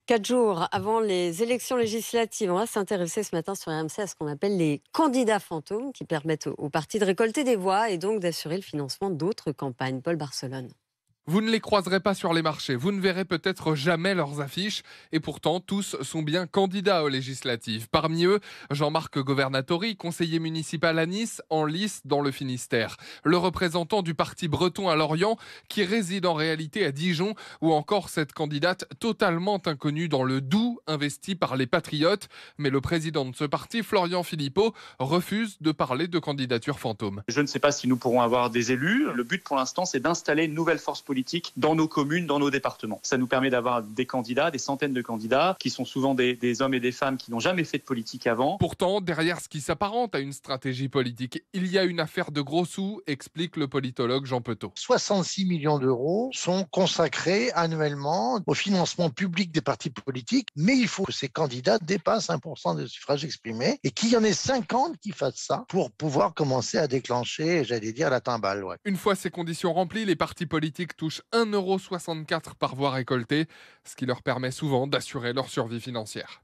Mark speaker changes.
Speaker 1: 4 jours avant les élections législatives, on va s'intéresser ce matin sur RMC à ce qu'on appelle les candidats fantômes qui permettent aux partis de récolter des voix et donc d'assurer le financement d'autres campagnes. Paul Barcelone.
Speaker 2: Vous ne les croiserez pas sur les marchés, vous ne verrez peut-être jamais leurs affiches, et pourtant tous sont bien candidats aux législatives. Parmi eux, Jean-Marc Governatori, conseiller municipal à Nice, en lice dans le Finistère. Le représentant du parti breton à Lorient, qui réside en réalité à Dijon, ou encore cette candidate totalement inconnue dans le Doubs, investie par les Patriotes. Mais le président de ce parti, Florian Philippot, refuse de parler de candidature fantôme.
Speaker 3: Je ne sais pas si nous pourrons avoir des élus. Le but pour l'instant, c'est d'installer une nouvelle force politique dans nos communes, dans nos départements. Ça nous permet d'avoir des candidats, des centaines de candidats, qui sont souvent des hommes et des femmes qui n'ont jamais fait de politique avant.
Speaker 2: Pourtant, derrière ce qui s'apparente à une stratégie politique, il y a une affaire de gros sous, explique le politologue Jean Petot.
Speaker 4: 66 millions d'euros sont consacrés annuellement au financement public des partis politiques, mais il faut que ces candidats dépassent 1% des suffrages exprimés et qu'il y en ait 50 qui fassent ça pour pouvoir commencer à déclencher, j'allais dire, la timbale. Ouais.
Speaker 2: Une fois ces conditions remplies, les partis politiques touchent 1,64 € par voix récoltée, ce qui leur permet souvent d'assurer leur survie financière.